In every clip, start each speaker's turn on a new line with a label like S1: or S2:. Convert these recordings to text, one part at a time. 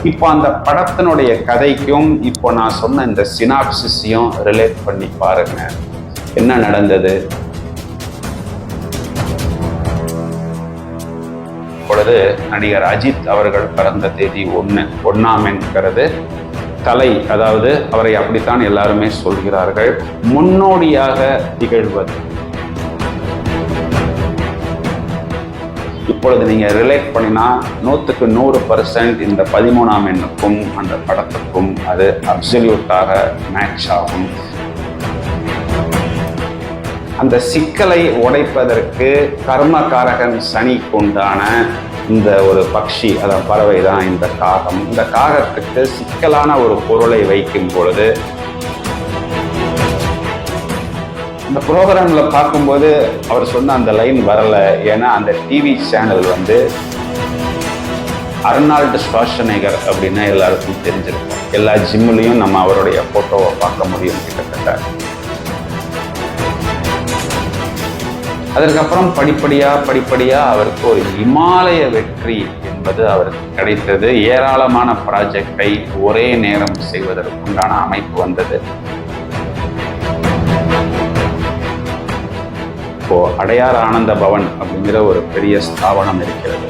S1: இப்போ அந்த படத்தினுடைய கதைக்கும் இப்போ நான் சொன்ன இந்த சினாப்சிஸையும் ரிலேட் பண்ணி பாருங்க, என்ன நடந்தது. இப்பொழுது நடிகர் அஜித் அவர்கள் பிறந்த தேதி 1 என்கிறது தலை, அதாவது அவரை அப்படித்தான் எல்லாருமே சொல்கிறார்கள், முன்னோடியாக திகழ்வது. இப்பொழுது நீங்க ரிலேட் பண்ணினா 100% இந்த 13ஆம் எண்ணுக்கும் அந்த படத்துக்கும் அது அப்சல்யூட்டாக மேட்ச் ஆகும். அந்த சிக்கலை உடைப்பதற்கு கர்மகாரகன் சனி கொண்டான இந்த ஒரு பக்ஷி, அதான் பறவை தான் இந்த காகம். இந்த காகத்துக்கு சிக்கலான ஒரு பொருளை வைக்கும் பொழுது அந்த ப்ரோக்ராம்ல பார்க்கும்போது அவர் சொன்ன அந்த லைன் வரல. ஏன்னா அந்த டிவி சேனல் வந்து அர்னால்டு ஷ்வார்ஸ்நெகர் அப்படின்னு எல்லாருக்கும் தெரிஞ்சிருக்கும். எல்லா ஜிம்லையும் நம்ம அவருடைய போட்டோவை பார்க்க முடியும் கிட்டத்தட்ட. அதற்கப்புறம் படிப்படியா அவருக்கு ஒரு இமாலய வெற்றி என்பது அவருக்கு கிடைத்தது. ஏராளமான ப்ராஜெக்டை ஒரே நேரம் செய்வதற்குண்டான அமைப்பு வந்தது. இப்போ அடையார் ஆனந்த பவன் அப்படிங்கிற ஒரு பெரிய ஸ்தாபனம் இருக்கிறது.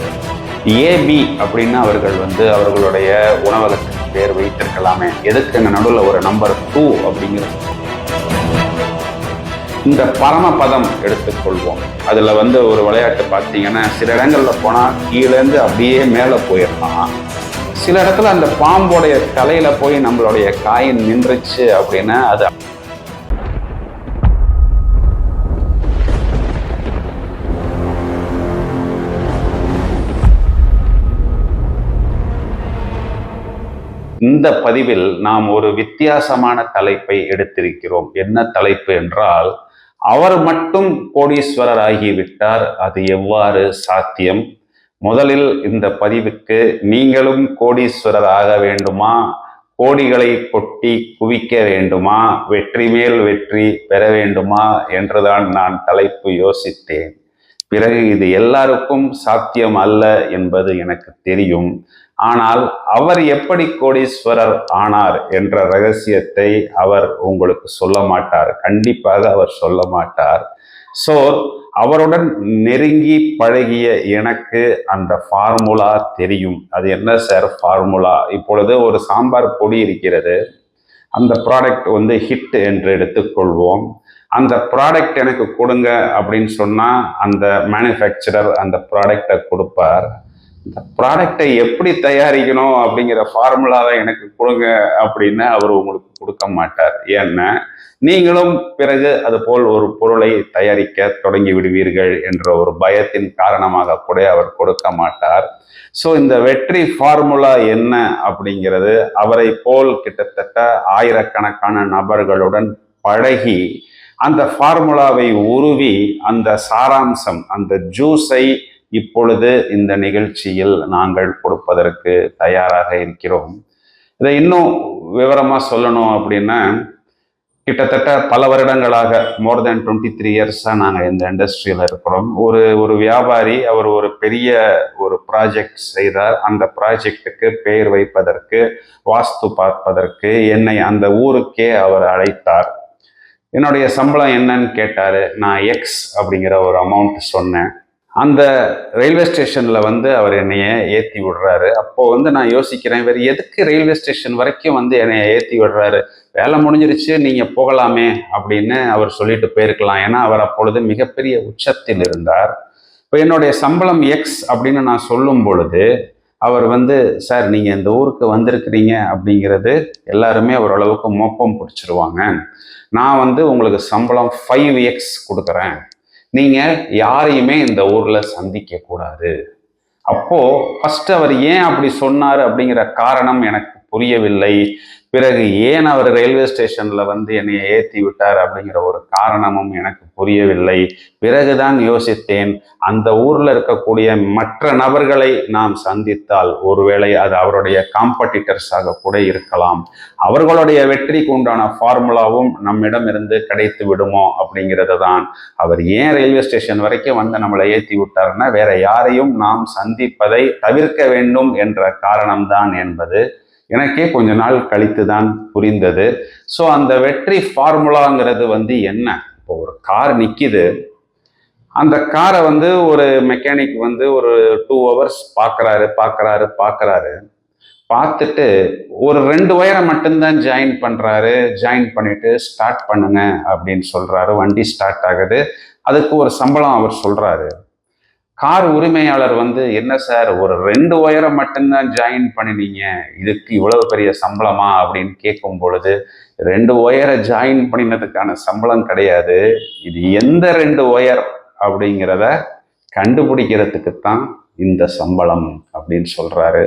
S1: ஏபி அப்படின்னு அவர்கள் வந்து அவர்களுடைய உணவகத்துக்கு பேர் வைத்திருக்கலாமே, எதுக்கு இந்த நடுவில் ஒரு நம்பர் 2 அப்படிங்கிறது. இந்த பரமபதம் எடுத்துக்கொள்வோம். அதுல வந்து ஒரு விளையாட்டு பார்த்தீங்கன்னா, சில இடங்கள்ல போனா கீழேருந்து அப்படியே மேலே போயிடலாம். சில இடத்துல அந்த பாம்போடைய தலையில போய் நம்மளுடைய காயின் நின்றுச்சு அப்படின்னா அது இந்த பதிவில் நாம் ஒரு வித்தியாசமான தலைப்பை எடுத்திருக்கிறோம். என்ன தலைப்பு என்றால், அவர் மட்டும் கோடீஸ்வரர் ஆகிவிட்டார், அது எவ்வாறு சாத்தியம்? முதலில் இந்த பதிவுக்கு நீங்களும் கோடீஸ்வரர் ஆக வேண்டுமா, கோடிகளை கொட்டி குவிக்க வேண்டுமா, வெற்றி மேல் வெற்றி பெற வேண்டுமா என்றுதான் நான் தலைப்பு யோசித்தேன். பிறகு இது எல்லாருக்கும் சாத்தியம் அல்ல என்பது எனக்கு தெரியும். ஆனால் அவர் எப்படி கோடீஸ்வரர் ஆனார் என்ற ரகசியத்தை அவர் உங்களுக்கு சொல்ல மாட்டார். கண்டிப்பாக அவர் சொல்ல மாட்டார். ஸோ அவருடன் நெருங்கி பழகிய எனக்கு அந்த ஃபார்முலா தெரியும். அது என்ன சார் ஃபார்முலா? இப்பொழுது ஒரு சாம்பார் பொடி இருக்கிறது. அந்த ப்ராடக்ட் வந்து ஹிட் என்று எடுத்துக்கொள்வோம். அந்த ப்ராடக்ட் எனக்கு கொடுங்க அப்படின்னு சொன்னால் அந்த மேனுஃபேக்சரர் அந்த ப்ராடக்டை கொடுப்பார். இந்த ப்ராடக்டை எப்படி தயாரிக்கணும் அப்படிங்கிற ஃபார்முலாவை எனக்கு கொடுங்க அப்படின்னு அவர் உங்களுக்கு கொடுக்க மாட்டார். ஏன்னா நீங்களும் பிறகு அது போல் ஒரு பொருளை தயாரிக்க தொடங்கி விடுவீர்கள் என்ற ஒரு பயத்தின் காரணமாக கூட அவர் கொடுக்க மாட்டார். ஸோ இந்த வெற்றி ஃபார்முலா என்ன அப்படிங்கிறது, அவரை போல் கிட்டத்தட்ட ஆயிரக்கணக்கான நபர்களுடன் பழகி அந்த ஃபார்முலாவை உருவி அந்த சாராம்சம், அந்த ஜூஸை இப்பொழுது இந்த நிகழ்ச்சியில் நாங்கள் கொடுப்பதற்கு தயாராக இருக்கிறோம். இதை இன்னும் விவரமா சொல்லணும் அப்படின்னா, கிட்டத்தட்ட பல வருடங்களாக மோர் தேன் 23 இயர்ஸா நாங்கள் இந்த இண்டஸ்ட்ரியில் இருக்கிறோம். ஒரு வியாபாரி அவர் ஒரு பெரிய ஒரு ப்ராஜெக்ட் செய்தார். அந்த ப்ராஜெக்டுக்கு பெயர் வைப்பதற்கு, வாஸ்து பார்ப்பதற்கு என்னை அந்த ஊருக்கே அவர் அழைத்தார். என்னுடைய சம்பளம் என்னன்னு கேட்டாரு. நான் எக்ஸ் அப்படிங்கிற ஒரு அமௌண்ட் சொன்னேன். அந்த ரயில்வே ஸ்டேஷன்ல வந்து அவர் என்னைய ஏற்றி விடுறாரு. அப்போ வந்து நான் யோசிக்கிறேன், இவர் எதுக்கு ரயில்வே ஸ்டேஷன் வரைக்கும் வந்து என்னைய ஏற்றி விடுறாரு? வேலை முடிஞ்சிருச்சு, நீங்க போகலாமே அப்படின்னு அவர் சொல்லிட்டு போயிருக்கலாம். ஏன்னா அவர் அப்பொழுது மிகப்பெரிய உச்சத்தில் இருந்தார். இப்போ என்னுடைய சம்பளம் எக்ஸ் அப்படின்னு நான் சொல்லும் பொழுது அவர் வந்து, சார் நீங்க இந்த ஊருக்கு வந்திருக்கிறீங்க அப்படிங்கிறது எல்லாருமே ஓரளவுக்கு மோப்பம் பிடிச்சிருவாங்க. நான் வந்து உங்களுக்கு சம்பளம் 5x கொடுக்குறேன், நீங்க யாரையுமே இந்த ஊர்ல சந்திக்க கூடாது. அப்போ ஃபர்ஸ்ட் அவர் ஏன் அப்படி சொன்னாரு அப்படிங்கிற காரணம் எனக்கு புரியவில்லை. பிறகு ஏன் அவர் ரயில்வே ஸ்டேஷன்ல வந்து என்னை ஏற்றி விட்டார் அப்படிங்கிற ஒரு காரணமும் எனக்கு புரியவில்லை. பிறகுதான் யோசித்தேன், அந்த ஊர்ல இருக்கக்கூடிய மற்ற நபர்களை நாம் சந்தித்தால் ஒருவேளை அது அவருடைய காம்படிட்டர்ஸாக கூட இருக்கலாம், அவர்களுடைய வெற்றிக்கு உண்டான ஃபார்முலாவும் நம்மிடம் இருந்து கிடைத்து விடுமோ அப்படிங்கிறது தான். அவர் ஏன் ரயில்வே ஸ்டேஷன் வரைக்கும் வந்து நம்மளை ஏற்றி விட்டார்னா வேற யாரையும் நாம் சந்திப்பதை தவிர்க்க வேண்டும் என்ற காரணம்தான் என்பது எனக்கே கொஞ்ச நாள் கழித்து தான் புரிந்தது. ஸோ அந்த வெற்றி ஃபார்முலாங்கிறது வந்து என்ன? இப்போ ஒரு கார் நிற்கிது, அந்த காரை வந்து ஒரு மெக்கானிக் வந்து ஒரு 2 hours பார்க்குறாரு. பார்த்துட்டு ஒரு 2 ஒயரை மட்டும்தான் ஜாயின் பண்ணுறாரு. ஜாயின் பண்ணிட்டு ஸ்டார்ட் பண்ணுங்க அப்படின்னு சொல்கிறாரு. வண்டி ஸ்டார்ட் ஆகுது. அதுக்கு ஒரு சம்பளம் அவர் சொல்கிறாரு. கார் உரிமையாளர் வந்து, என்ன சார் ஒரு 2 ஒயரை மட்டும்தான் ஜாயின் பண்ணினீங்க, இதுக்கு இவ்வளவு பெரிய சம்பளமா அப்படின்னு கேட்கும் பொழுது, 2 ஒயரை ஜாயின் பண்ணினதுக்கான சம்பளம் கிடையாது, இது எந்த 2 ஒயர் அப்படிங்கிறத கண்டுபிடிக்கிறதுக்குத்தான் இந்த சம்பளம் அப்படின்னு சொல்றாரு.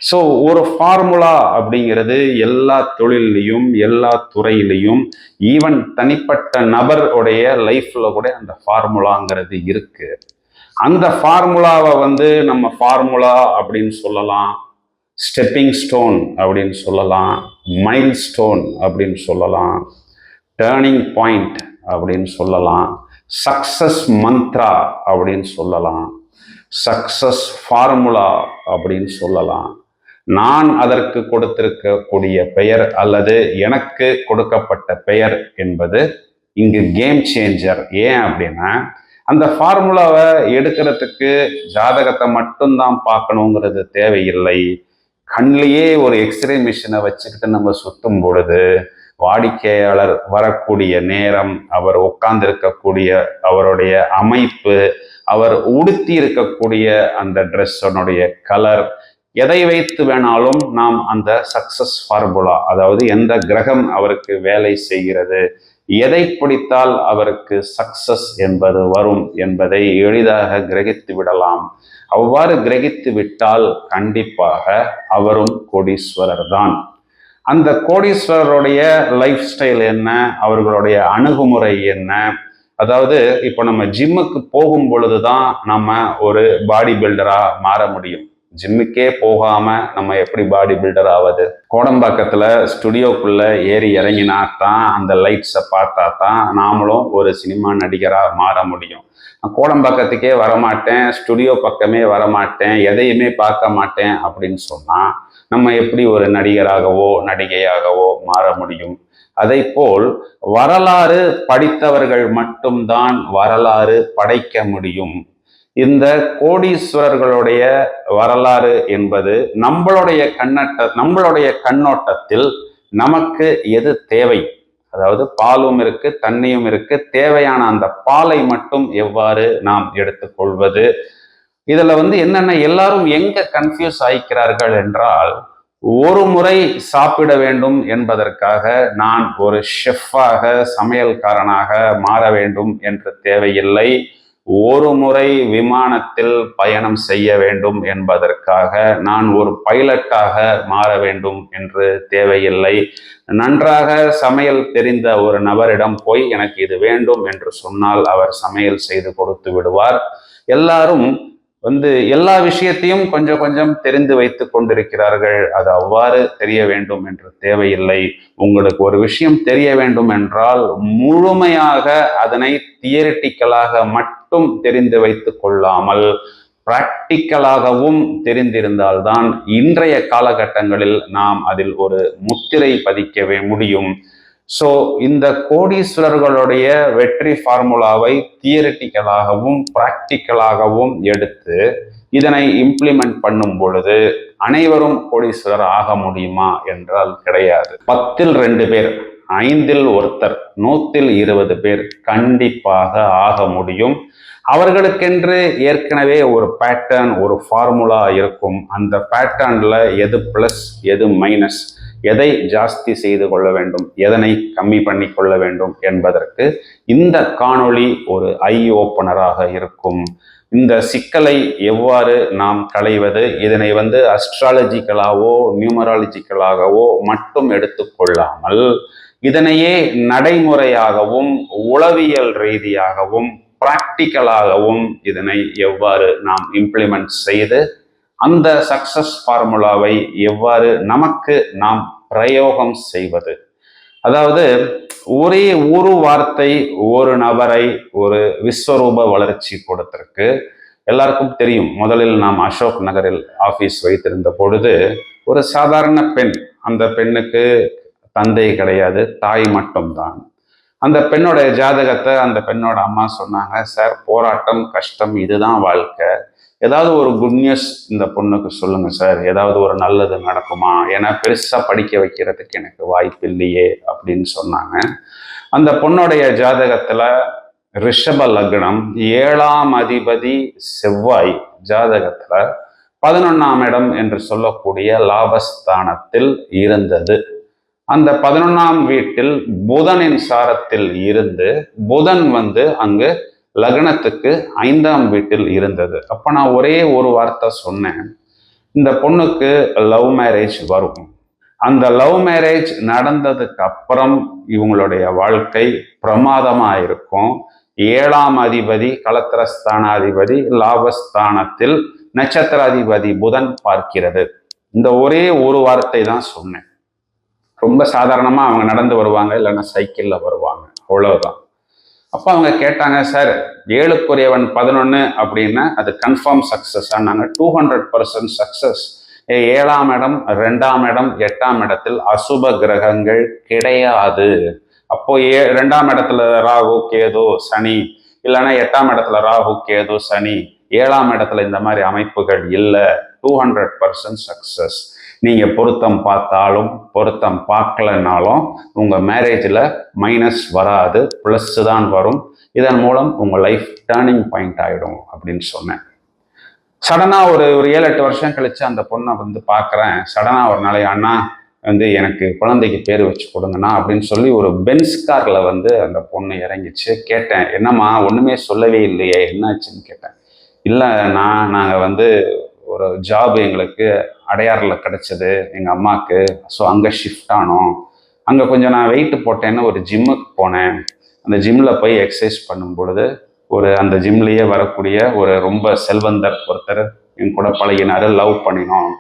S1: ஸோ ஒரு ஃபார்முலா அப்படிங்கிறது எல்லா தொழிலையும் எல்லா துறையிலையும் ஈவன் தனிப்பட்ட நபருடைய லைஃப்ல கூட அந்த ஃபார்முலாங்கிறது இருக்கு. அந்த ஃபார்முலாவை வந்து நம்ம ஃபார்முலா அப்படின்னு சொல்லலாம், ஸ்டெப்பிங் ஸ்டோன் அப்படின்னு சொல்லலாம், மைல் ஸ்டோன் அப்படின்னு சொல்லலாம், டேர்னிங் பாயிண்ட் அப்படின்னு சொல்லலாம், சக்சஸ் மந்த்ரா அப்படின்னு சொல்லலாம், சக்சஸ் ஃபார்முலா அப்படின்னு சொல்லலாம். நான் அதற்கு கொடுத்திருக்கக்கூடிய பெயர் அல்லது எனக்கு கொடுக்கப்பட்ட பெயர் என்பது இங்கு கேம் சேஞ்சர். ஏன் அப்படின்னா, அந்த ஃபார்முலாவை எடுக்கிறதுக்கு ஜாதகத்தை மட்டும்தான் பார்க்கணுங்கிறது தேவையில்லை. கண்ணிலேயே ஒரு எக்ஸ்ரே மிஷினை வச்சுக்கிட்டு நம்ம சுற்றும் பொழுது வாடிக்கையாளர் வரக்கூடிய நேரம், அவர் உட்கார்ந்திருக்கக்கூடிய அவருடைய அமைப்பு, அவர் உடுத்தி இருக்கக்கூடிய அந்த ட்ரெஸ்ஸனுடைய கலர், எதை வைத்து வேணாலும் நாம் அந்த சக்சஸ் ஃபார்முலா, அதாவது எந்த கிரகம் அவருக்கு வேலை செய்கிறது, எதை பிடித்தால் அவருக்கு சக்சஸ் என்பது வரும் என்பதை எளிதாக கிரகித்து விடலாம். அவ்வாறு கிரகித்து விட்டால் கண்டிப்பாக அவரும் கோடீஸ்வரர் தான். அந்த கோடீஸ்வரருடைய லைஃப் ஸ்டைல் என்ன, அவர்களுடைய அணுகுமுறை என்ன? அதாவது இப்போ நம்ம ஜிம்முக்கு போகும் பொழுதுதான் நம்ம ஒரு பாடி பில்டரா மாற முடியும். ஜிம்முக்கே போகாம நம்ம எப்படி பாடி பில்டர் ஆவது? கோடம்பாக்கத்துல ஸ்டுடியோக்குள்ள ஏறி இறங்கினா தான், அந்த லைட்ஸை பார்த்தா தான் நாமளும் ஒரு சினிமா நடிகரா மாற முடியும். கோடம்பாக்கத்துக்கே வரமாட்டேன், ஸ்டுடியோ பக்கமே வரமாட்டேன், எதையுமே பார்க்க மாட்டேன் அப்படின்னு சொன்னா நம்ம எப்படி ஒரு நடிகராகவோ நடிகையாகவோ மாற முடியும்? அதை போல் வரலாறு படித்தவர்கள் மட்டும்தான் வரலாறு படைக்க முடியும். இந்த கோடீஸ்வரர்களுடைய வரலாறு என்பது நம்மளுடைய கண்ணோட்டத்தில் நமக்கு எது தேவை, அதாவது பாலும் இருக்கு தண்ணியும் இருக்கு, தேவையான அந்த பாலை மட்டும் எவ்வாறு நாம் எடுத்துக்கொள்வது? இதுல வந்து என்னென்ன எல்லாரும் எங்க கன்ஃபியூஸ் ஆயிக்கிறார்கள் என்றால், ஒரு முறை சாப்பிட வேண்டும் என்பதற்காக நான் ஒரு ஷெஃப்பாக சமையல்காரனாக மாற வேண்டும் என்று தேவையில்லை. ஒரு முறை விமானத்தில் பயணம் செய்ய வேண்டும் என்பதற்காக நான் ஒரு பைலட்டாக மாற வேண்டும் என்று தேவையில்லை. நன்றாக சமையல் தெரிந்த ஒரு நபரிடம் போய் எனக்கு இது வேண்டும் என்று சொன்னால் அவர் சமையல் செய்து கொடுத்து விடுவார். எல்லாரும் வந்து எல்லா விஷயத்தையும் கொஞ்சம் கொஞ்சம் தெரிந்து வைத்துக் கொண்டிருக்கிறார்கள். அது அவ்வாறு தெரிய வேண்டும் என்று தேவையில்லை. உங்களுக்கு ஒரு விஷயம் தெரிய வேண்டும் என்றால் முழுமையாக அதனை தியரிட்டிக்கலாக மட்டும் தெரிந்து வைத்துக் கொள்ளாமல் பிராக்டிக்கலாகவும் தெரிந்திருந்தால்தான் இன்றைய காலகட்டங்களில் நாம் அதில் ஒரு முத்திரை பதிக்கவே முடியும். ஸோ இந்த கோடீஸ்வரர்களுடைய வெற்றி ஃபார்முலாவை தியரிட்டிக்கலாகவும் பிராக்டிக்கலாகவும் எடுத்து இதனை இம்ப்ளிமெண்ட் பண்ணும் பொழுது அனைவரும் கோடீஸ்வரர் ஆக முடியுமா என்றால் கிடையாது. 10ல் 2 பேர், 5ல் ஒருத்தர், 100ல் 20 பேர் கண்டிப்பாக ஆக முடியும். அவர்களுக்கென்று ஏற்கனவே ஒரு பேட்டர்ன், ஒரு ஃபார்முலா இருக்கும். அந்த பேட்டர்ன்ல எது பிளஸ் எது மைனஸ், எதை ஜாஸ்தி செய்து கொள்ள வேண்டும், எதனை கம்மி பண்ணி கொள்ள வேண்டும் என்பதற்கு இந்த காணொளி ஒரு ஐ ஓப்பனராக இருக்கும். இந்த சிக்கலை எவ்வாறு நாம் களைவது, இதனை அஸ்ட்ராலஜிக்கலாகவோ நியூமராலஜிக்கலாகவோ மட்டும் எடுத்துக்கொள்ளாமல் இதனையே நடைமுறையாகவும் உளவியல் ரீதியாகவும் பிராக்டிக்கலாகவும் இதனை எவ்வாறு நாம் இம்ப்ளிமெண்ட் செய்து அந்த சக்சஸ் ஃபார்முலாவை எவ்வாறு நமக்கு நாம் பிரயோகம் செய்வது. அதாவது ஒரே ஒரு வார்த்தை ஒரு நபரை ஒரு விஸ்வரூப வளர்ச்சி கொடுத்திருக்கு. எல்லாருக்கும் தெரியும், முதலில் நாம் அசோக் நகரில் ஆபீஸ் வைத்திருந்த பொழுது ஒரு சாதாரண பெண், அந்த பெண்ணுக்கு தந்தை கிடையாது, தாய் மட்டும்தான். அந்த பெண்ணோட ஜாதகத்தை அந்த பெண்ணோட அம்மா சொன்னாங்க, சார் போராட்டம் கஷ்டம் இதுதான் வாழ்க்கை, ஏதாவது ஒரு குட் நியூஸ் இந்த பொண்ணுக்கு சொல்லுங்க சார், ஏதாவது ஒரு நல்லது நடக்குமா, ஏன்னா பெருசா படிக்க வைக்கிறதுக்கு எனக்கு வாய்ப்பு இல்லையே அப்படின்னு சொன்னாங்க. அந்த பொண்ணுடைய ஜாதகத்துல ரிஷப லக்னம், 7ஆம் அதிபதி செவ்வாய் ஜாதகத்துல 11ஆம் இடம் என்று சொல்லக்கூடிய லாபஸ்தானத்தில் இருந்தது. அந்த 11ஆம் வீட்டில் புதனின் சாரத்தில் இருந்து புதன் அங்கு லக்னத்துக்கு 5ஆம் வீட்டில் இருந்தது. அப்ப நான் ஒரே ஒரு வார்த்தை சொன்னேன், இந்த பொண்ணுக்கு லவ் மேரேஜ் வரும். அந்த லவ் மேரேஜ் நடந்ததுக்கு அப்புறம் இவங்களுடைய வாழ்க்கை பிரமாதமா இருக்கும். 7ஆம் அதிபதி கலத்திரஸ்தானாதிபதி லாபஸ்தானத்தில் நட்சத்திராதிபதி புதன் பார்க்கிறது. இந்த ஒரே ஒரு வார்த்தை தான் சொன்னேன். ரொம்ப சாதாரணமா அவங்க நடந்து வருவாங்க, இல்லைன்னா சைக்கிள்ல வருவாங்க, அவ்வளவுதான். அப்ப அவங்க கேட்டாங்க, சார் 7க்குரியவன் 11 அப்படின்னா அது கன்ஃபார்ம் சக்சஸ் ஆனாங்க. 200% சக்சஸ். 7ஆம் இடம் 2ஆம் இடம் 8ஆம் இடத்தில் அசுப கிரகங்கள் கிடையாது. அப்போ 2ஆம் இடத்துல ராகு கேது சனி, இல்லைன்னா 8ஆம் இடத்துல ராகு கேது சனி, 7ஆம் இடத்துல இந்த மாதிரி அமைப்புகள் இல்லை. 200% சக்சஸ். நீங்க பொருத்தம் பார்த்தாலும் பொருத்தம் பார்க்கலனாலும் உங்க மேரேஜ்ல மைனஸ் வராது, பிளஸ் தான் வரும். இதன் மூலம் உங்க லைஃப் டேர்னிங் பாயிண்ட் ஆயிடும் அப்படின்னு சொன்னேன். சடனா ஒரு 7-8 வருஷம் கழிச்சு அந்த பொண்ணை பார்க்குறேன். சடனா ஒரு நாளை, அண்ணா எனக்கு குழந்தைக்கு பேர் வச்சு கொடுங்கண்ணா அப்படின்னு சொல்லி ஒரு பென்ஸ் கார்ல அந்த பொண்ணு இறங்கிச்சு. கேட்டேன், என்னம்மா ஒண்ணுமே சொல்லவே இல்லையே, என்னாச்சுன்னு கேட்டேன். இல்லை நாங்கள் ஒரு ஜாப் எங்களுக்கு அடையாறில் கிடைச்சது எங்கள் அம்மாவுக்கு, ஸோ அங்கே ஷிஃப்ட் ஆனோம். அங்கே கொஞ்சம் நான் வெயிட் போட்டேன்னு ஒரு ஜிம்முக்கு போனேன். அந்த ஜிம்மில் போய் எக்ஸசைஸ் பண்ணும் பொழுது அந்த ஜிம்லேயே வரக்கூடிய ஒரு ரொம்ப செல்வந்தர் ஒருத்தர் என் கூட பழகினார், லவ் பண்ணினோம்.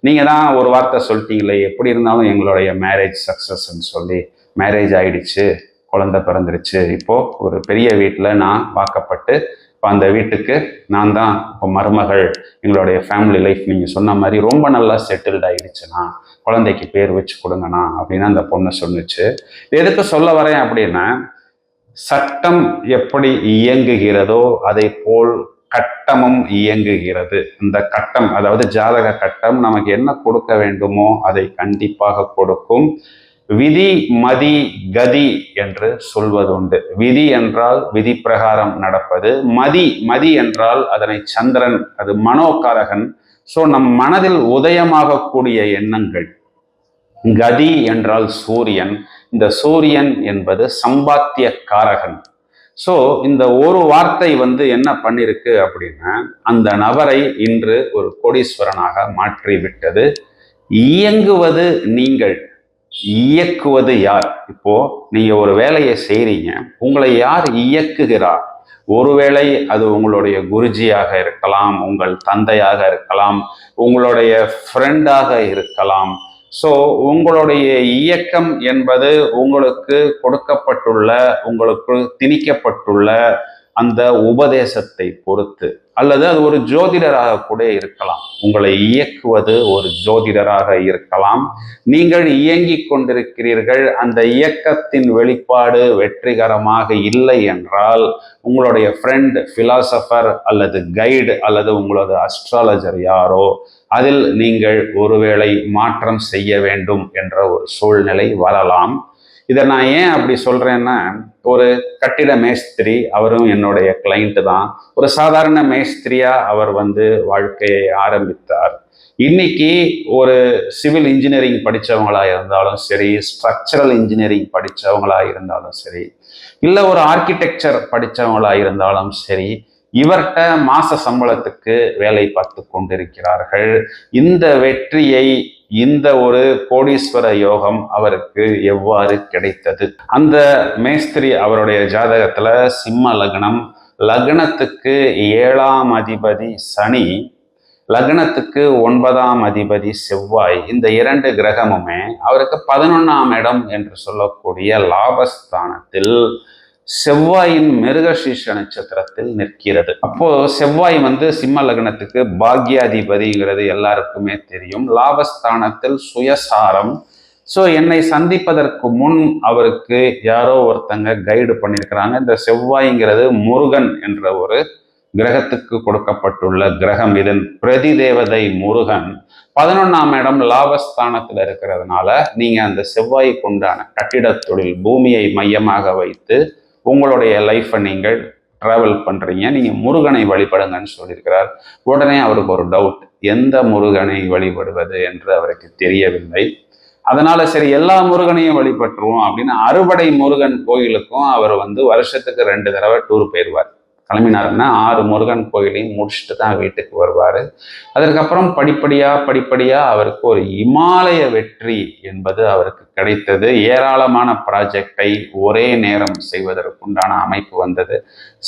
S1: நீங்கள் தான் ஒரு வார்த்தை சொல்லிட்டீங்களே, எப்படி இருந்தாலும் எங்களுடைய மேரேஜ் சக்ஸஸ்ன்னு சொல்லி மேரேஜ் ஆயிடுச்சு, குழந்தை பிறந்துருச்சு. இப்போது ஒரு பெரிய வீட்டில் நான் பார்க்கப்பட்டு இப்போ அந்த வீட்டுக்கு நான் தான் இப்போ மருமகள். எங்களுடைய ஃபேமிலி லைஃப் நீங்கள் சொன்ன மாதிரி ரொம்ப நல்லா செட்டில்ட் ஆகிடுச்சுண்ணா, குழந்தைக்கு பேர் வச்சு கொடுங்கண்ணா அப்படின்னு அந்த பொண்ணு சொன்னிச்சு. எதுக்கு சொல்ல வரேன் அப்படின்னா, சட்டம் எப்படி இயங்குகிறதோ அதை போல் கட்டமும் இயங்குகிறது. இந்த கட்டம், அதாவது ஜாதக கட்டம் நமக்கு என்ன கொடுக்க வேண்டுமோ அதை கண்டிப்பாக கொடுக்கும். விதி மதி கதி என்று சொல்வதுண்டு. விதி என்றால் விதி பிரகாரம் நடப்பது, மதி என்றால் அதனை சந்திரன், அது மனோகாரகன். ஸோ நம் மனதில் உதயமாகக்கூடிய எண்ணங்கள். கதி என்றால் சூரியன், இந்த சூரியன் என்பது சம்பாத்திய காரகன். ஸோ இந்த ஒரு வார்த்தை என்ன பண்ணிருக்கு அப்படின்னா, அந்த நபரை இன்று ஒரு கோடீஸ்வரனாக மாற்றி விட்டது. இயங்குவது நீங்கள், இயக்குவது யார்? இப்போ நீங்க ஒரு வேலையை செய்றீங்க, உங்களை யார் இயக்குகிறார்? ஒருவேளை அது உங்களுடைய குருஜியாக இருக்கலாம், உங்கள் தந்தையாக இருக்கலாம், உங்களுடைய ஃப்ரெண்டாக இருக்கலாம். ஸோ உங்களுடைய இயக்கம் என்பது உங்களுக்கு கொடுக்கப்பட்டுள்ள, உங்களுக்கு திணிக்கப்பட்டுள்ள அந்த உபதேசத்தை பொறுத்து, அல்லது அது ஒரு ஜோதிடராக கூட இருக்கலாம். உங்களை இயக்குவது ஒரு ஜோதிடராக இருக்கலாம். நீங்கள் இயங்கிக் கொண்டிருக்கிறீர்கள், அந்த இயக்கத்தின் வெளிப்பாடு வெற்றிகரமாக இல்லை என்றால் உங்களுடைய ஃப்ரெண்ட், பிலாசபர் அல்லது கைடு அல்லது உங்களது அஸ்ட்ராலஜர் யாரோ அதில் நீங்கள் ஒருவேளை மாற்றம் செய்ய வேண்டும் என்ற ஒரு சூழ்நிலை வரலாம். இதை நான் ஏன் அப்படி சொல்றேன்னா, ஒரு கட்டிட மேஸ்திரி, அவரும் என்னுடைய கிளைண்ட் தான். ஒரு சாதாரண மேஸ்திரியா அவர் வாழ்க்கையை ஆரம்பித்தார். இன்னைக்கு ஒரு சிவில் இன்ஜினியரிங் படித்தவங்களா இருந்தாலும் சரி, ஸ்ட்ரக்சரல் இன்ஜினியரிங் படித்தவங்களா இருந்தாலும் சரி, இல்லை ஒரு ஆர்கிடெக்சர் படித்தவங்களா இருந்தாலும் சரி, இவர்கிட்ட மாச சம்பளத்துக்கு வேலை பார்த்து கொண்டிருக்கிறார்கள். இந்த வெற்றியை, இந்த ஒரு கோடீஸ்வர யோகம் அவருக்கு எவ்வாறு கிடைத்தது? அந்த மேஸ்திரி அவருடைய ஜாதகத்துல சிம்ம லக்னம், லக்னத்துக்கு 7ஆம் அதிபதி சனி, லக்னத்துக்கு 9ஆம் அதிபதி செவ்வாய், இந்த 2 கிரகமுமே அவருக்கு 11ஆம் இடம் என்று சொல்லக்கூடிய லாபஸ்தானத்தில் செவ்வாயின் மிருகசீர்ஷ நட்சத்திரத்தில் நிற்கிறது. அப்போ செவ்வாய் சிம்ம லக்னத்துக்கு பாக்யாதிபதிங்கிறது எல்லாருக்குமே தெரியும். லாபஸ்தானத்தில் சுயசாரம். ஸோ என்னை சந்திப்பதற்கு முன் அவருக்கு யாரோ ஒருத்தங்க கைடு பண்ணியிருக்கிறாங்க. இந்த செவ்வாய்ங்கிறது முருகன் என்ற ஒரு கிரகத்துக்கு கொடுக்கப்பட்டுள்ள கிரகம். இதன் பிரதி தேவதை முருகன். 11ஆம் இடம் லாபஸ்தானத்தில் இருக்கிறதுனால நீங்க அந்த செவ்வாய்க்கு உண்டான கட்டிட தொழில், பூமியை மையமாக வைத்து உங்களுடைய லைஃப்பை நீங்கள் டிராவல் பண்றீங்க, நீங்க முருகனை வழிபடுங்கன்னு சொல்லியிருக்கிறார். உடனே அவருக்கு ஒரு டவுட், எந்த முருகனை வழிபடுவது என்று அவருக்கு தெரியவில்லை. அதனால சரி எல்லா முருகனையும் வழிபட்டுருவோம் அப்படின்னு அறுபடை முருகன் கோயிலுக்கும் அவர் வருஷத்துக்கு 2 தடவை டூர் போயிடுவார். கிளம்பினாருன்னா 6 முருகன் கோயிலையும் முடிச்சுட்டு தான் வீட்டுக்கு வருவார். அதற்கப்புறம் படிப்படியா அவருக்கு ஒரு இமாலய வெற்றி என்பது அவருக்கு கிடைத்தது. ஏராளமான ப்ராஜெக்டை ஒரே நேரம் செய்வதற்குண்டான அமைப்பு வந்தது.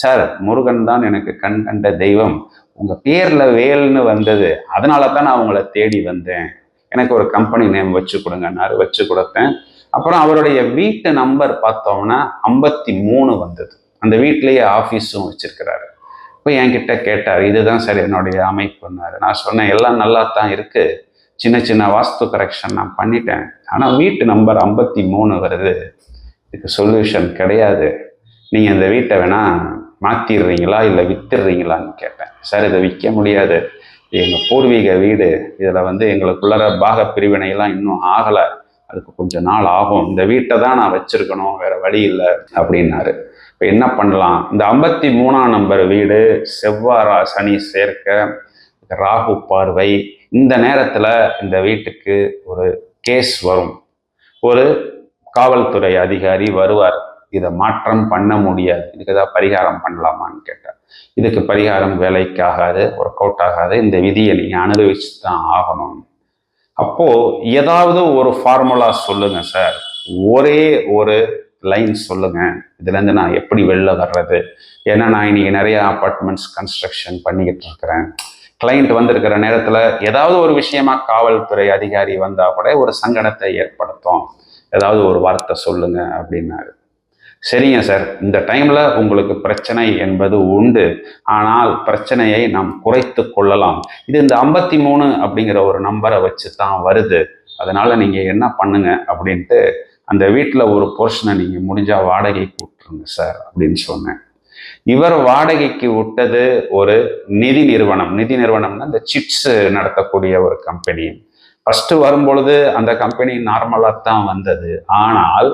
S1: சார், முருகன் தான் எனக்கு கண் கண்ட தெய்வம், உங்க பேர்ல வேல்னு வந்தது, அதனால தான் நான் உங்களை தேடி வந்தேன், எனக்கு ஒரு கம்பெனி நேம் வச்சு கொடுங்கன்னாரு. வச்சு கொடுத்தேன். அப்புறம் அவருடைய வீட்டு நம்பர் பார்த்தோம்னா 53 வந்தது. அந்த வீட்டிலேயே ஆஃபீஸும் வச்சிருக்கிறாரு. இப்போ என்கிட்ட கேட்டார், இதுதான் சார் என்னுடைய அமைப்புன்னாரு. நான் சொன்னேன், எல்லாம் நல்லா தான் இருக்கு, சின்ன சின்ன வாஸ்து கரெக்ஷன் நான் பண்ணிட்டேன், ஆனால் வீட்டு நம்பர் 53 வருது, இதுக்கு சொல்யூஷன் கிடையாது, நீங்கள் இந்த வீட்டை வேணா மாற்றிடுறீங்களா இல்லை வித்துடுறீங்களான்னு கேட்டேன். சார், இதை விற்க முடியாது, எங்கள் பூர்வீக வீடு, இதில் எங்களுக்குள்ளார பாக பிரிவினையெல்லாம் இன்னும் ஆகலை, அதுக்கு கொஞ்சம் நாள் ஆகும், இந்த வீட்டை தான் நான் வச்சிருக்கணும், வேற வழி இல்லை அப்படின்னாரு. இப்போ என்ன பண்ணலாம்? இந்த 53ஆம் நம்பர் வீடு, செவ்வாய் சனி சேர்க்க, ராகு பார்வை, இந்த நேரத்தில் இந்த வீட்டுக்கு ஒரு கேஸ் வரும், ஒரு காவல்துறை அதிகாரி வருவார், இதை மாற்றம் பண்ண முடியாது, இதுக்கு ஏதாவது பரிகாரம் பண்ணலாமான்னு கேட்டார். இதுக்கு பரிகாரம் வேலைக்காகாது, ஒர்க் அவுட் ஆகாது, இந்த விதியை நீங்கள் அனுபவிச்சு தான் ஆகணும். அப்போ ஏதாவது ஒரு ஃபார்முலா சொல்லுங்க சார், ஒரே ஒரு லைன் சொல்லுங்க, இதுலேருந்து நான் எப்படி வெளில வர்றது, ஏன்னா நான் இன்னைக்கு நிறைய அப்பார்ட்மெண்ட்ஸ் கன்ஸ்ட்ரக்ஷன் பண்ணிக்கிட்டு இருக்கிறேன், கிளைண்ட் வந்திருக்கிற நேரத்தில் ஏதாவது ஒரு விஷயமா காவல்துறை அதிகாரி வந்தால் கூட ஒரு சங்கடத்தை ஏற்படுத்தும், ஏதாவது ஒரு வார்த்தை சொல்லுங்க அப்படின்னாரு. சரிங்க சார், இந்த டைம்ல உங்களுக்கு பிரச்சனை என்பது உண்டு, ஆனால் பிரச்சனையை நாம் குறைத்து கொள்ளலாம், இது இந்த 53 அப்படிங்கிற ஒரு நம்பரை வச்சு தான் வருது, அதனால நீங்க என்ன பண்ணுங்க அப்படின்ட்டு அந்த வீட்டில் ஒரு போர்ஷனை நீங்க முடிஞ்சா வாடகைக்கு விட்டுருங்க சார் அப்படின்னு சொன்னேன். இவர் வாடகைக்கு விட்டது ஒரு நிதி நிறுவனம்னா இந்த சிட்ஸ் நடத்தக்கூடிய ஒரு கம்பெனி. ஃபர்ஸ்ட் வரும்பொழுது அந்த கம்பெனி நார்மலா தான் வந்தது, ஆனால்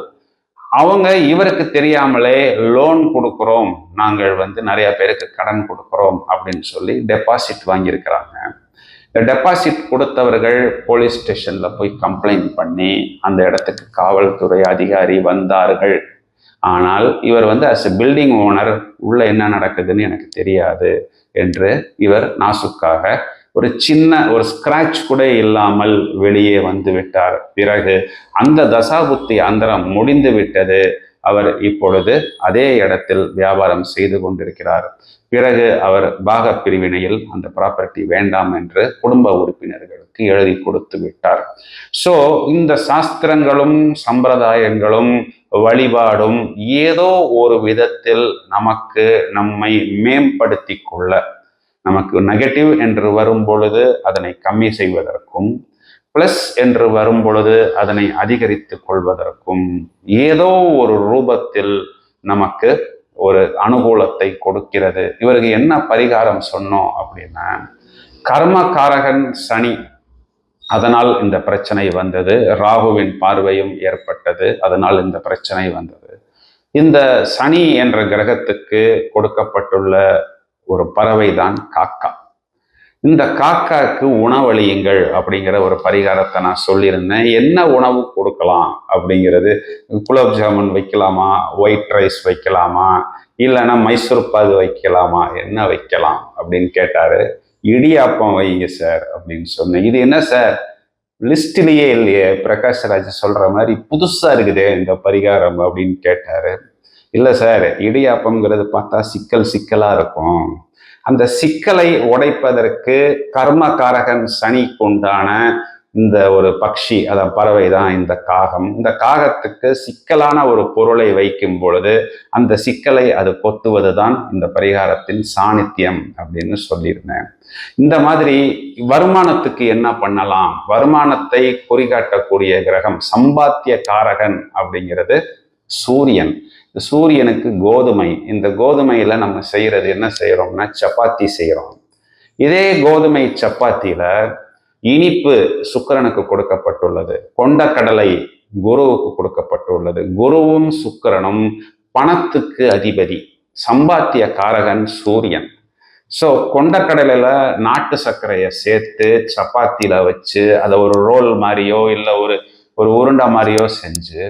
S1: அவங்க இவருக்கு தெரியாமலே லோன் கொடுக்குறோம், நாங்கள் நிறைய பேருக்கு கடன் கொடுக்குறோம் அப்படின்னு சொல்லி டெபாசிட் வாங்கியிருக்கிறாங்க. இந்த டெபாசிட் கொடுத்தவர்கள் போலீஸ் ஸ்டேஷன்ல போய் கம்ப்ளைண்ட் பண்ணி அந்த இடத்துக்கு காவல்துறை அதிகாரி வந்தார்கள். ஆனால் இவர் அஸ் பில்டிங் ஓனர் உள்ள என்ன நடக்குதுன்னு எனக்கு தெரியாது என்று இவர் நாசுக்காக ஒரு சின்ன ஒரு ஸ்கிராட்ச் கூட இல்லாமல் வெளியே வந்து விட்டார். பிறகு அந்த தசாபுத்தி அந்தரம் முடிந்து விட்டது. அவர் இப்பொழுது அதே இடத்தில் வியாபாரம் செய்து கொண்டிருக்கிறார். பிறகு அவர் பாக பிரிவினையில் அந்த ப்ராப்பர்ட்டி வேண்டாம் என்று குடும்ப உறுப்பினர்களுக்கு எழுதி கொடுத்து விட்டார். ஸோ இந்த சாஸ்திரங்களும் சம்பிரதாயங்களும் வழிபாடும் ஏதோ ஒரு விதத்தில் நம்மை மேம்படுத்தி கொள்ள, நமக்கு நெகட்டிவ் என்று வரும் பொழுது அதனை கம்மி செய்வதற்கும், பிளஸ் என்று வரும் பொழுது அதனை அதிகரித்துக் கொள்வதற்கும் ஏதோ ஒரு ரூபத்தில் நமக்கு ஒரு அனுகூலத்தை கொடுக்கிறது. இவருக்கு என்ன பரிகாரம் சொன்னோம் அப்படின்னா, கர்மகாரகன் சனி, அதனால் இந்த பிரச்சனை வந்தது, ராகுவின் பார்வையும் ஏற்பட்டது, அதனால் இந்த பிரச்சனை வந்தது. இந்த சனி என்ற கிரகத்துக்கு கொடுக்கப்பட்டுள்ள ஒரு பறவை தான் காக்கா. இந்த காக்காக்கு உணவளியுங்கள் அப்படிங்கிற ஒரு பரிகாரத்தை நான் சொல்லியிருந்தேன். என்ன உணவு கொடுக்கலாம் அப்படிங்கிறது, குலோப் ஜாமுன் வைக்கலாமா, ஒயிட் ரைஸ் வைக்கலாமா, இல்லைன்னா மைசூர் பாகு வைக்கலாமா, என்ன வைக்கலாம் அப்படின்னு கேட்டாரு. இடியாப்பம் வைங்க சார் அப்படின்னு சொன்னேன். இது என்ன சார் லிஸ்ட்லயே இல்லையே, பிரகாஷ் ராஜ் சொல்ற மாதிரி புதுசா இருக்குதே இந்த பரிகாரம் அப்படின்னு கேட்டாரு. இல்லை சார், இடியாப்பம்ங்கிறது பார்த்தா சிக்கலா இருக்கும். அந்த சிக்கலை உடைப்பதற்கு கர்மகாரகன் சனிக்கு உண்டான இந்த ஒரு பக்ஷி, அதான் பறவை தான் இந்த காகம். இந்த காகத்துக்கு சிக்கலான ஒரு பொருளை வைக்கும் பொழுது அந்த சிக்கலை அது கொத்துவது தான் இந்த பரிகாரத்தின் சாணித்தியம் அப்படின்னு சொல்லியிருந்தேன். இந்த மாதிரி வருமானத்துக்கு என்ன பண்ணலாம், வருமானத்தை குறிகாட்டக்கூடிய கிரகம் சம்பாத்திய காரகன் அப்படிங்கிறது சூரியன். சூரியனுக்கு கோதுமை, இந்த கோதுமையில நம்ம செய்யறது என்ன செய்யறோம்னா சப்பாத்தி செய்யறோம். இதே கோதுமை சப்பாத்தியில இனிப்பு சுக்கிரனுக்கு கொடுக்கப்பட்டுள்ளது, கொண்டக்கடலை குருவுக்கு கொடுக்கப்பட்டுள்ளது. குருவும் சுக்கிரனும் பணத்துக்கு அதிபதி, சம்பாத்திய காரகன் சூரியன். ஸோ கொண்டக்கடலையில நாட்டு சர்க்கரையை சேர்த்து சப்பாத்தியில வச்சு அதை ஒரு ரோல் மாதிரியோ இல்லை ஒரு உருண்டை மாதிரியோ செஞ்சு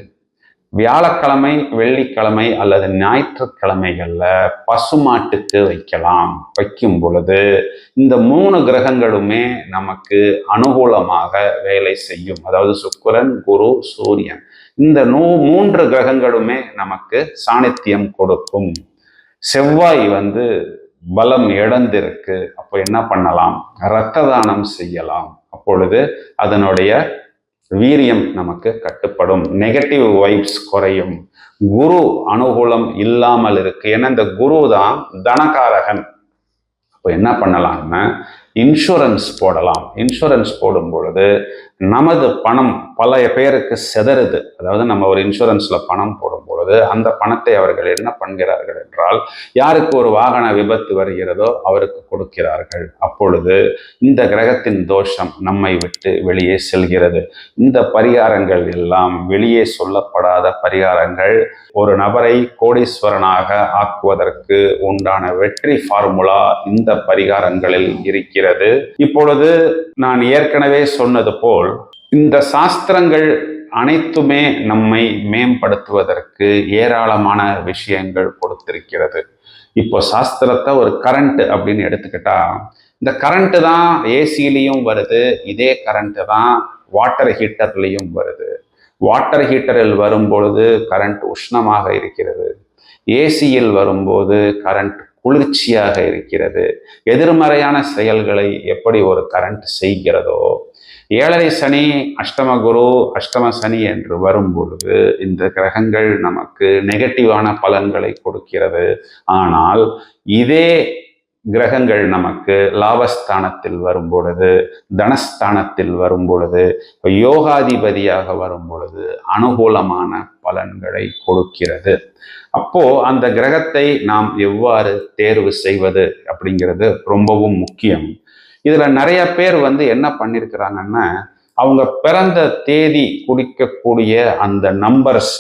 S1: வியாழக்கிழமை, வெள்ளிக்கிழமை அல்லது ஞாயிற்றுக்கிழமைகள்ல பசுமாட்டுக்கு வைக்கலாம். வைக்கும் பொழுது இந்த 3 கிரகங்களுமே நமக்கு அனுகூலமாக வேலை செய்யும். அதாவது சுக்கிரன், குரு, சூரியன், இந்த 3 கிரகங்களுமே நமக்கு சாணித்தியம் கொடுக்கும். செவ்வாய் பலம் இழந்திருக்கு. அப்போ என்ன பண்ணலாம், இரத்த தானம் செய்யலாம். அப்பொழுது அதனுடைய வீரியம் நமக்கு கட்டுப்படும், நெகட்டிவ் வைப்ஸ் குறையும். குரு அனுகூலம் இல்லாமல் இருக்கு, ஏன்னா இந்த குரு தான் தனகாரகன். அப்போ என்ன பண்ணலாம்னா இன்சூரன்ஸ் போடலாம். இன்சூரன்ஸ் போடும் பொழுது நமது பணம் பல பேருக்கு செதறுது. அதாவது நம்ம ஒரு இன்சூரன்ஸ்ல பணம் போடும் பொழுது அந்த பணத்தை அவர்கள் என்ன பண்ணுகிறார்கள் என்றால், யாருக்கு ஒரு வாகன விபத்து வருகிறதோ அவருக்கு கொடுக்கிறார்கள். அப்பொழுது இந்த கிரகத்தின் தோஷம் நம்மை விட்டு வெளியே செல்கிறது. இந்த பரிகாரங்கள் எல்லாம் வெளியே சொல்லப்படாத பரிகாரங்கள். ஒரு நபரை கோடீஸ்வரனாக ஆக்குவதற்கு உண்டான வெற்றி ஃபார்முலா இந்த பரிகாரங்களில் இருக்கிறது. இப்பொழுது நான் ஏற்கனவே சொன்னது போல் இந்த சாஸ்திரங்கள் அனைத்துமே நம்மை மேம்படுத்துவதற்கு ஏராளமான விஷயங்கள் கொடுத்திருக்கிறது. இப்போ சாஸ்திரத்தை ஒரு கரண்ட் அப்படின்னு எடுத்துக்கிட்டா, இந்த கரண்ட் தான் ஏசிலையும் வருது, இதே கரண்ட் தான் வாட்டர் ஹீட்டர்லையும் வருது. வாட்டர் ஹீட்டரில் வரும்பொழுது கரண்ட் உஷ்ணமாக இருக்கிறது, ஏசியில் வரும்போது கரண்ட் குளிர்ச்சியாக இருக்கிறது. எதிர்மறையான செயல்களை எப்படி ஒரு கரண்ட் செய்கிறதோ, 7.5 சனி, அஷ்டம குரு, அஷ்டம சனி என்று வரும் பொழுது இந்த கிரகங்கள் நமக்கு நெகட்டிவான பலன்களை கொடுக்கிறது. ஆனால் இதே கிரகங்கள் நமக்கு லாபஸ்தானத்தில் வரும் பொழுது, தனஸ்தானத்தில் வரும் பொழுது, யோகாதிபதியாக வரும் பொழுது அனுகூலமான பலன்களை கொடுக்கிறது. அப்போ அந்த கிரகத்தை நாம் எவ்வாறு தேர்வு செய்வது அப்படிங்கிறது ரொம்பவும் முக்கியம். இதுல நிறைய பேர் என்ன பண்ணிருக்கிறாங்கன்னா, அவங்க பிறந்த தேதி குறிக்கக்கூடிய அந்த நம்பர்ஸ்,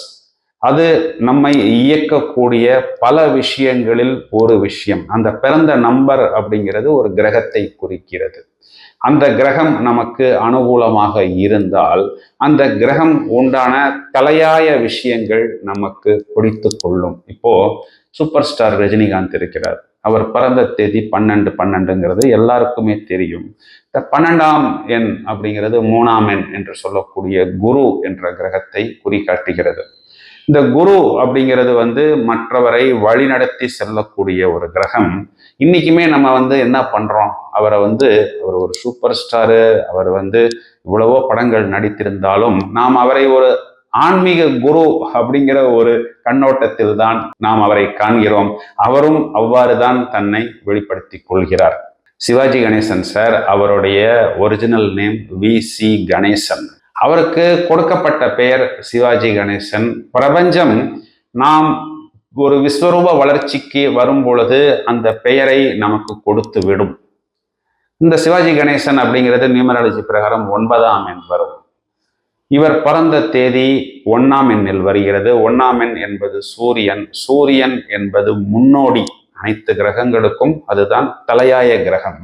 S1: அது நம்மை இயக்கக்கூடிய பல விஷயங்களில் ஒரு விஷயம். அந்த பிறந்த நம்பர் அப்படிங்கிறது ஒரு கிரகத்தை குறிக்கிறது. அந்த கிரகம் நமக்கு அனுகூலமாக இருந்தால் அந்த கிரகம் உண்டான தலையாய விஷயங்கள் நமக்கு பிடித்து கொள்ளும். இப்போ சூப்பர் ஸ்டார் ரஜினிகாந்த் இருக்கிறார். அவர் பிறந்த தேதி 12/12ங்கிறது எல்லாருக்குமே தெரியும். இந்த 12ஆம் எண் அப்படிங்கிறது 3ஆம் எண் என்று சொல்லக்கூடிய குரு என்ற கிரகத்தை குறிகாட்டுகிறது. இந்த குரு அப்படிங்கிறது மற்றவரை வழிநடத்தி செல்லக்கூடிய ஒரு கிரகம். இன்னைக்குமே நம்ம என்ன பண்றோம், அவரை அவர் ஒரு சூப்பர் ஸ்டாரு, அவர் இவ்வளவோ படங்கள் நடித்திருந்தாலும் நாம் அவரை ஒரு ஆன்மீக குரு அப்படிங்கிற ஒரு கண்ணோட்டத்தில் தான் நாம் அவரை காண்கிறோம். அவரும் அவ்வாறு தான் தன்னை வெளிப்படுத்தி கொள்கிறார். சிவாஜி கணேசன் சார், அவருடைய ஒரிஜினல் நேம் வி.சி. கணேசன். அவருக்கு கொடுக்கப்பட்ட பெயர் சிவாஜி கணேசன். பிரபஞ்சம் நாம் ஒரு விஸ்வரூப வளர்ச்சிக்கு வரும் பொழுது அந்த பெயரை நமக்கு கொடுத்து விடும். இந்த சிவாஜி கணேசன் அப்படிங்கிறது நியூமராலஜி பிரகாரம் 9ஆம் எண் வரும். இவர் பிறந்த தேதி 1ஆம் எண்ணில் வருகிறது. 1ஆம் எண் என்பது சூரியன். சூரியன் என்பது முன்னோடி, அனைத்து கிரகங்களுக்கும் அதுதான் தலையாய கிரகம்.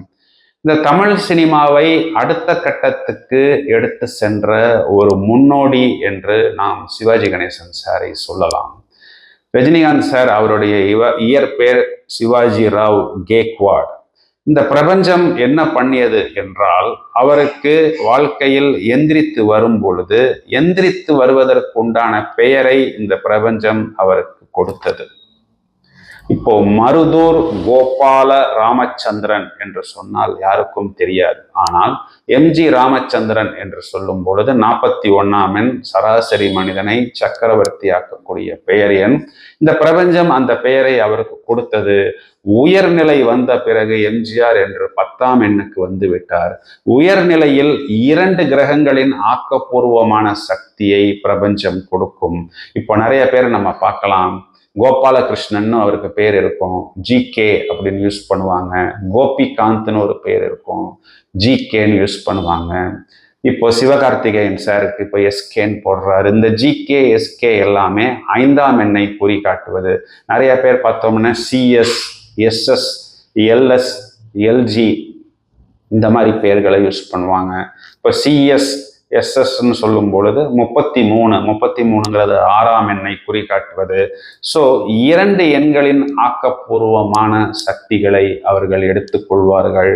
S1: இந்த தமிழ் சினிமாவை அடுத்த கட்டத்துக்கு எடுத்து சென்ற ஒரு முன்னோடி என்று நாம் சிவாஜி கணேசன் சாரை சொல்லலாம். ரஜினிகாந்த் சார் அவருடைய இயற்பெயர் சிவாஜி ராவ் கேக்வாட். இந்த பிரபஞ்சம் என்ன பண்ணியது என்றால், அவருக்கு வாழ்க்கையில் எந்திரித்து வரும் பொழுது எந்திரித்து வருவதற்குண்டான பெயரை இந்த பிரபஞ்சம் அவருக்கு கொடுத்தது. இப்போ மருதூர் கோபால ராமச்சந்திரன் என்று சொன்னால் யாருக்கும் தெரியாது. ஆனால் எம்ஜி ராமச்சந்திரன் என்று சொல்லும் பொழுது 41ஆம் எண், சராசரி மனிதனை சக்கரவர்த்தி ஆக்கக்கூடிய பெயர் எண். இந்த பிரபஞ்சம் அந்த பெயரை அவருக்கு கொடுத்தது. உயர்நிலை வந்த பிறகு எம்ஜிஆர் என்று 10ஆம் எண்ணுக்கு வந்து விட்டார். உயர்நிலையில் 2 கிரகங்களின் ஆக்கப்பூர்வமான சக்தியை பிரபஞ்சம் கொடுக்கும். இப்போ நிறைய பேர் நம்ம பார்க்கலாம், கோபாலகிருஷ்ணன் அவருக்கு பேர் இருக்கும், ஜிகே அப்படின்னு யூஸ் பண்ணுவாங்க. கோபிகாந்த்னு ஒரு பேர் இருக்கும், ஜிகேன்னு யூஸ் பண்ணுவாங்க. இப்போ சிவகார்த்திகேயன் சாருக்கு இப்போ எஸ்கேன்னு போடுறாரு. இந்த ஜிகே எஸ்கே எல்லாமே 5ஆம் எண்ணை குறி காட்டுவது. நிறைய பேர் பார்த்தோம்னா சிஎஸ், எஸ்எஸ், எல்எஸ், எல்ஜி இந்த மாதிரி பெயர்களை யூஸ் பண்ணுவாங்க. இப்போ சிஎஸ் எஸ்எஸ்ன்னு சொல்லும் பொழுது 33ங்கிறது 6ஆம் எண்ணை குறி காட்டுவது. ஸோ 2 எண்களின் ஆக்கப்பூர்வமான சக்திகளை அவர்கள் எடுத்துக்கொள்வார்கள்.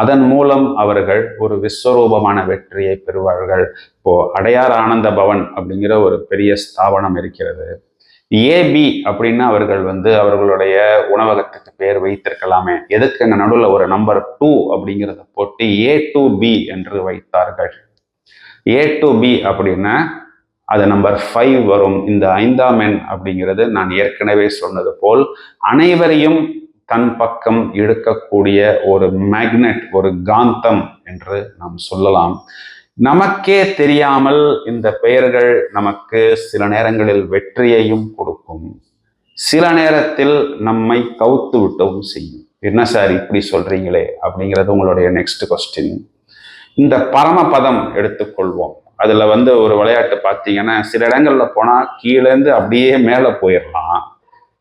S1: அதன் மூலம் அவர்கள் ஒரு விஸ்வரூபமான வெற்றியை பெறுவார்கள். இப்போ அடையார் ஆனந்த பவன் அப்படிங்கிற ஒரு பெரிய ஸ்தாபனம் இருக்கிறது. ஏபி அப்படின்னு அவர்கள் அவர்களுடைய உணவகத்துக்கு பேர் வைத்திருக்கலாமே, எதுக்கு அங்கே நடுவில் ஒரு நம்பர் 2 அப்படிங்கிறத போட்டு A2B என்று வைத்தார்கள். A2B அப்படின்னா அது நம்பர் 5 வரும். இந்த 5ஆம் எண் அப்படிங்கிறது நான் ஏற்கனவே சொன்னது போல் அனைவரையும் தன் பக்கம் இழுக்கக்கூடிய ஒரு மேக்னெட், ஒரு காந்தம் என்று நாம் சொல்லலாம். நமக்கே தெரியாமல் இந்த பெயர்கள் நமக்கு சில நேரங்களில் வெற்றியையும் கொடுக்கும், சில நேரத்தில் நம்மை கவுத்து விட்டவும் செய்யும். என்ன சார் இப்படி சொல்றீங்களே அப்படிங்கிறது உங்களுடைய நெக்ஸ்ட் கொஸ்டின். இந்த பரமபதம் எடுத்துக்கொள்வோம். அதுல ஒரு விளையாட்டு பார்த்தீங்கன்னா, சில இடங்கள்ல போனா கீழேருந்து அப்படியே மேலே போயிடலாம்.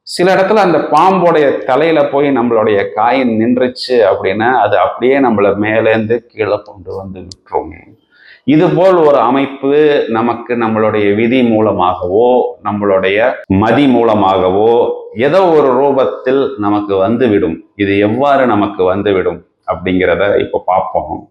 S1: சில இடத்துல அந்த பாம்போடைய தலையில போய் நம்மளுடைய காயின் நின்றுச்சு அப்படின்னா அது அப்படியே நம்மள மேலேருந்து கீழே கொண்டு விட்டுரும். இது போல் ஒரு அமைப்பு நமக்கு நம்மளுடைய விதி மூலமாகவோ நம்மளுடைய மதி மூலமாகவோ ஏதோ ஒரு ரூபத்தில் நமக்கு வந்துவிடும். இது எவ்வாறு நமக்கு வந்துவிடும் அப்படிங்கிறத இப்போ பார்ப்போம்.